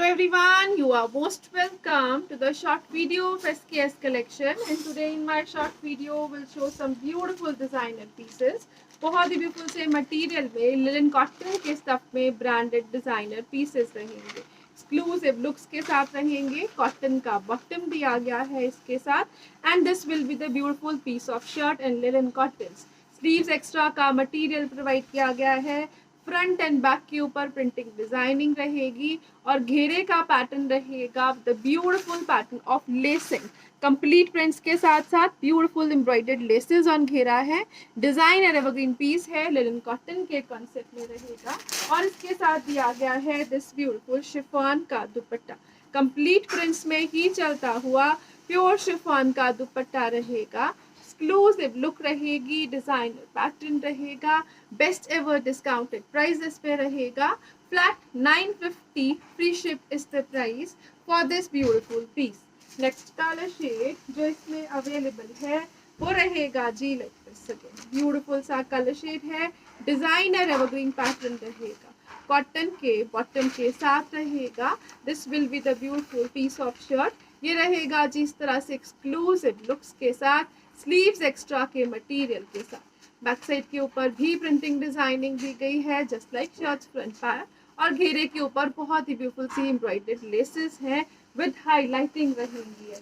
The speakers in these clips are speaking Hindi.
everyone, you are most welcome to the short video of SKS collection, and today in my short video will show some beautiful designer pieces. बहुत ही beautiful से material में लिनन कॉटन के स्टफ में ब्रांडेड डिजाइनर पीसेस रहेंगे, एक्सक्लूसिव लुक्स के साथ रहेंगे। कॉटन का बॉटम दिया गया है इसके साथ and this will be the beautiful piece of shirt and linen cotton. Sleeves extra का मटेरियल प्रोवाइड किया गया है। फ्रंट एंड बैक के ऊपर प्रिंटिंग डिजाइनिंग रहेगी और घेरे का पैटर्न रहेगा the beautiful pattern of lacing. Complete prints के साथ साथ ब्यूटीफुल एम्ब्रॉयडर्ड लेसेस ऑन घेरा है। डिजाइन एवरग्रीन पीस है, लिनन कॉटन के कॉन्सेप्ट में रहेगा और इसके साथ दिया गया है दिस ब्यूटीफुल शिफॉन का दुपट्टा। कंप्लीट प्रिंट्स में ही चलता हुआ प्योर शिफॉन का दुपट्टा रहेगा। एक्सक्लूसिव लुक रहेगी, डिजाइनर पैटर्न रहेगा, बेस्ट एवर डिस्काउंटेड प्राइसेस पे रहेगा। Flat 950 free ship is the price for this beautiful piece. Next colour shade जो इसमें अवेलेबल है वो रहेगा जी लाइक दिस। ब्यूटीफुल सा कलर शेड है, डिजाइनर एवरग्रीन पैटर्न रहेगा, कॉटन के बॉटम के साथ रहेगा। This will be the beautiful piece of shirt. ये रहेगा जिस तरह से एक्सक्लूसिव लुक्स के साथ, स्लीव्स एक्स्ट्रा के मटेरियल के साथ। बैक साइड के ऊपर भी प्रिंटिंग डिजाइनिंग दी गई है just like shirts front part और घेरे के ऊपर बहुत ही ब्यूटीफुल सी एम्ब्रॉयडर्ड लेसेस हैं विद हाईलाइटिंग रहेंगी।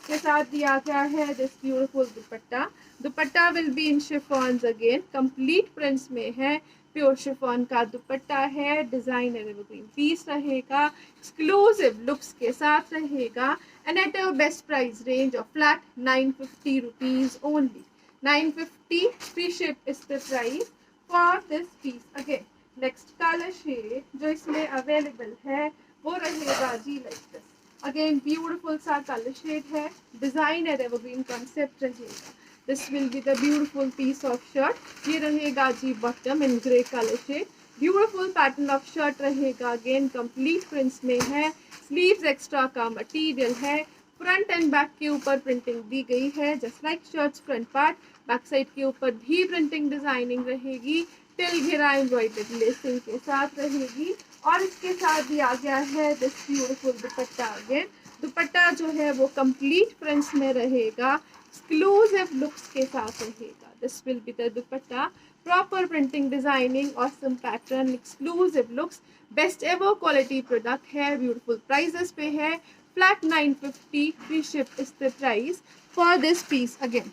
के साथ दिया गया है this beautiful dupatta. Dupatta will be in chiffons again, complete prints में है, प्योर शिफॉन का दुपट्टा है, डिजाइनर एवरग्रीन पीस रहेगा, एक्सक्लूसिव लुक्स के साथ रहेगा and at a best price range of flat 950 rupees only. 950 free ship is the price for this piece. Again, next color shade जो इसमें available है वो रहेगा जी like this. Again, beautiful सा color shade है, designer evergreen concept रहेगा। This will be the beautiful piece of shirt. ये रहेगा जी bottom in grey color shade. Beautiful pattern of shirt रहेगा, अगेन कंप्लीट प्रिंट्स में है, स्लीव्स एक्स्ट्रा का मटेरियल है, फ्रंट एंड बैक के ऊपर प्रिंटिंग दी गई है just like shirts front part. Back side के ऊपर भी प्रिंटिंग डिजाइनिंग रहेगी, टिल घेरा एम्ब्रॉयडर्ड लेसिंग के साथ रहेगी और इसके साथ दिया गया है दिस ब्यूटीफुल दुपट्टा। अगेन दुपट्टा जो है वो कंप्लीट प्रिंट्स में रहेगा, एक्सक्लूसिव लुक्स के साथ रहेगा। This will be the dupatta, proper printing designing, awesome pattern, exclusive looks, best ever quality product है, ब्यूटीफुल प्राइसेस पे है। Flat 950 free ship is the price for this piece. Again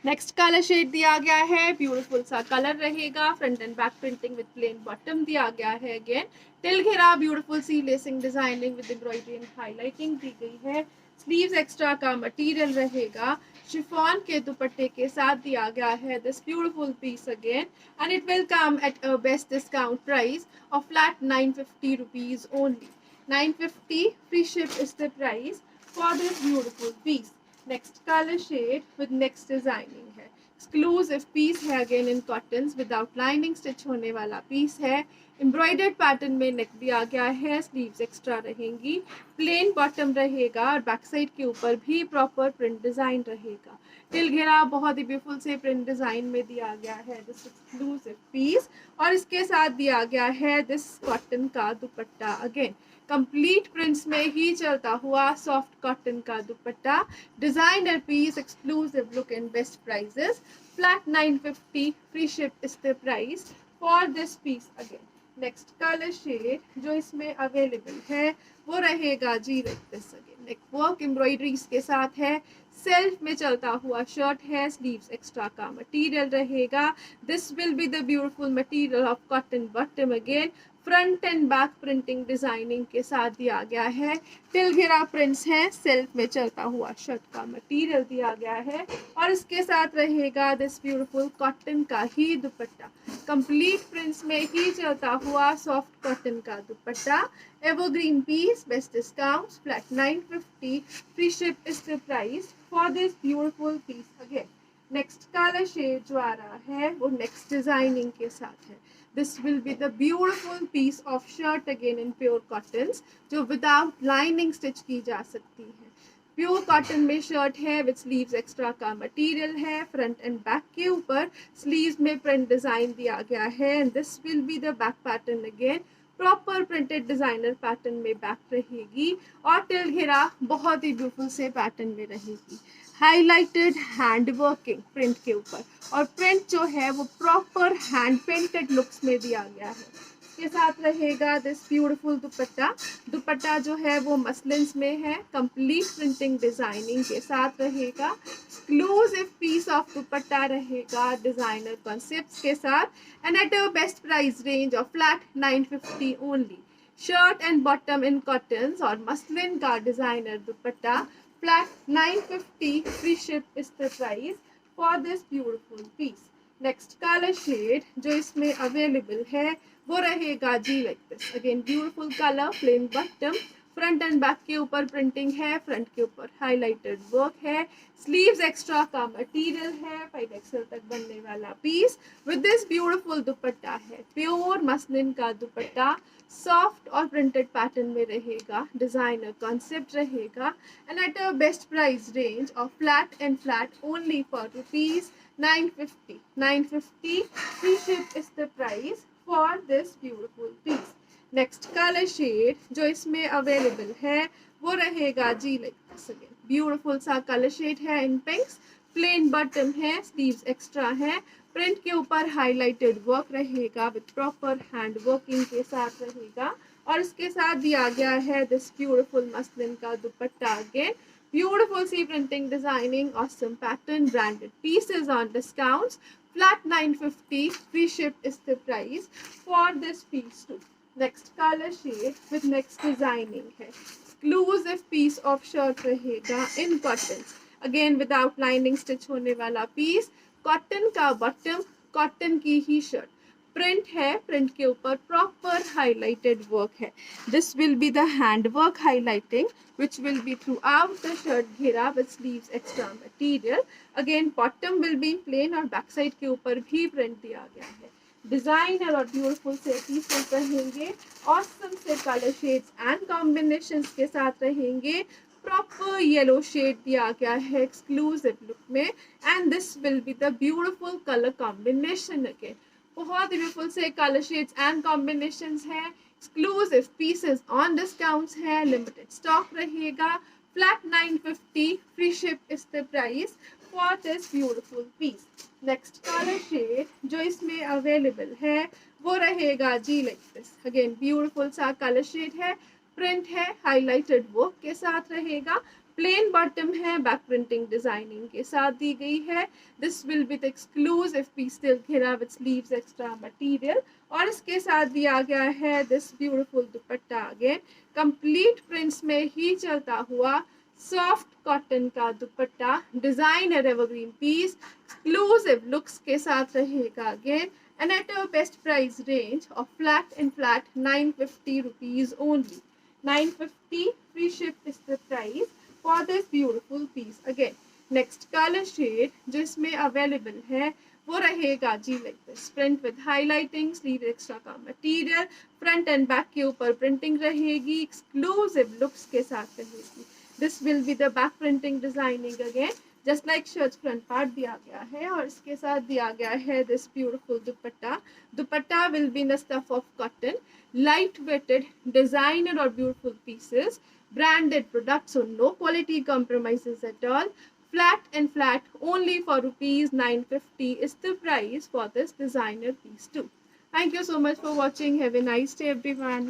next colour shade दिया गया है, ब्यूटीफुल सा कलर रहेगा, front and back printing with plain bottom दिया गया है। अगेन टिल घेरा ब्यूटीफुल सी lacing designing with embroidery and highlighting दी गई है। स्लीव्स एक्स्ट्रा का मटेरियल रहेगा, शिफॉन के दुपट्टे के साथ दिया गया है this beautiful piece again and it will come at a best discount price of flat 950 rupees only. 950 free ship is the price for this beautiful piece. Next color shade with next designing है, एक्सक्लूसिव पीस है, again in cottons without lining stitch होने वाला पीस है। एम्ब्रॉयडर्ड पैटर्न में नेक दिया गया है, स्लीव्स एक्स्ट्रा रहेंगी, प्लेन बॉटम रहेगा और बैक साइड के ऊपर भी प्रॉपर प्रिंट डिजाइन रहेगा। टिल घेरा बहुत ही ब्यूटीफुल से प्रिंट डिजाइन में दिया गया है दिस एक्सक्लूसिव पीस और इसके साथ दिया गया है दिस कॉटन का दुपट्टा। अगेन कंप्लीट प्रिंट्स में ही चलता हुआ सॉफ्ट कॉटन का dupatta, designer piece, exclusive look and best prices. Flat 950 free ship is the price for this piece. Again next colour shade जो इसमें अवेलेबल है वो रहेगा जी like this. Again neck work embroideries के साथ है, सेल्फ में चलता हुआ शर्ट है, स्लीव्स एक्स्ट्रा का मटेरियल रहेगा। This will be the beautiful material of cotton bottom. Again front and back printing designing के साथ दिया गया है, टिल घेरा प्रिंट्स है, सेल्फ में चलता हुआ शर्ट का मटेरियल दिया गया है और इसके साथ रहेगा दिस ब्यूटीफुल कॉटन का ही दुपट्टा। कंप्लीट प्रिंट्स में ही चलता हुआ सॉफ्ट कॉटन का dupatta, evergreen piece, best discount, flat 950 free ship is the price for this beautiful piece. Again next colour shade जो आ रहा है वो नेक्स्ट डिजाइनिंग के साथ है। This will be the beautiful piece of shirt again in pure cottons जो without lining stitch की जा सकती है। प्योर कॉटन में शर्ट है विद स्लीव्स एक्स्ट्रा का मटेरियल है, फ्रंट एंड बैक के ऊपर स्लीव्स में प्रिंट डिजाइन दिया गया है and this will be the back pattern again proper printed designer pattern में बैक रहेगी और टिल घेरा बहुत ही ब्यूटीफुल से पैटर्न में रहेगी। हाईलाइटेड हैंड वर्किंग प्रिंट के ऊपर, और प्रिंट जो है वो प्रॉपर हैंड पेंटेड लुक्स में दिया गया है। के साथ रहेगा दिस ब्यूटीफुल दुपट्टा। दुपट्टा जो है वो मसलिन्स में है, कंप्लीट प्रिंटिंग डिजाइनिंग के साथ रहेगा। एक्सक्लूसिव पीस ऑफ दुपट्टा रहेगा डिजाइनर कॉन्सेप्ट्स के साथ and at a best price range of flat 950 only. Shirt and bottom in cottons और मसलिन का designer dupatta flat 950, free ship is the price for this beautiful piece. Next colour shade जो इसमें अवेलेबल है वो रहेगा जी like this. Again beautiful colour, plain bottom, front and back के ऊपर प्रिंटिंग है, फ्रंट के ऊपर हाईलाइटेड वर्क है, स्लीव्स एक्स्ट्रा का मटेरियल है, 5XL तक बनने वाला पीस विद दिस ब्यूटीफुल दुपट्टा है। प्योर मसलिन का दुपट्टा, सॉफ्ट और प्रिंटेड पैटर्न में रहेगा, डिजाइनर कॉन्सेप्ट रहेगा and at a best price range of flat and flat only for rupees 950. 950, free ship is the price for this beautiful piece. Next colour shade जो इसमें अवेलेबल है वो रहेगा जी लाइक दिस। अगेन ब्यूटीफुल सा कलर शेड है इन पिंक्स, प्लेन बॉटम है, स्लीव्स एक्स्ट्रा है, प्रिंट के ऊपर हाईलाइटेड वर्क रहेगा विद प्रॉपर हैंड वर्किंग के साथ रहेगा और इसके साथ दिया गया है दिस ब्यूटीफुल मसलिन का दुपट्टा। Again beautiful see printing designing, awesome pattern, branded pieces on discounts, flat 950, free ship is the price for this piece too. Next color shade with next designing है, exclusive piece of shirt रहेगा in cotton, again without lining stitch होने वाला piece, cotton का bottom, cotton की ही shirt, प्रिंट है, प्रिंट के ऊपर प्रॉपर हाईलाइटेड वर्क है। This will be the hand work highlighting which will be throughout the shirt घेरा with sleeves extra material. Again bottom will be plain और बैक साइड के ऊपर भी प्रिंट दिया गया है। डिजाइनर और ब्यूटीफुल से पीसेस रहेंगे, ऑसम से कलर शेड्स एंड कॉम्बिनेशंस के साथ रहेंगे। प्रॉपर येलो शेड दिया गया है एक्सक्लूसिव लुक में and this will be the beautiful colour combination. Again बहुत ब्यूटीफुल से कलर शेड्स एंड कॉम्बिनेशंस हैं, एक्सक्लूसिव पीसेस ऑन डिस्काउंट्स है, लिमिटेड स्टॉक रहेगा, flat 950, free ship is the price for this beautiful piece. Next colour shade जो इसमें अवेलेबल है वो रहेगा जी लाइक दिस। अगेन ब्यूटीफुल सा कलर शेड है, प्रिंट है, हाईलाइटेड वर्क के साथ रहेगा, प्लेन बॉटम है, बैक प्रिंटिंग डिजाइनिंग के साथ दी गई है। This will be the exclusive piece till घेरा विद स्लीव्स एक्स्ट्रा मटेरियल और इसके साथ दिया गया है this beautiful dupatta. Again complete prints में ही चलता हुआ सॉफ्ट कॉटन का dupatta, designer evergreen piece, exclusive looks के साथ रहेगा। Again and at a best price range of flat and flat 950 rupees only. 950, free ship is the price for this beautiful piece. Again next color shade जो इसमें अवेलेबल है वो रहेगा जी like this. Print with highlighting, sleeve extra का मटेरियल, फ्रंट एंड बैक के ऊपर प्रिंटिंग रहेगी, एक्सक्लूसिव लुक्स के साथ रहेगी। This will be the back printing designing again just like shirt front part दिया गया है और इसके साथ दिया गया है this beautiful dupatta. Dupatta will be in the stuff of cotton, light weighted, designer और beautiful pieces, branded products, so no quality compromises at all. Flat and flat only for rupees 950 is the price for this designer piece too. Thank you so much for watching. Have a nice day everyone.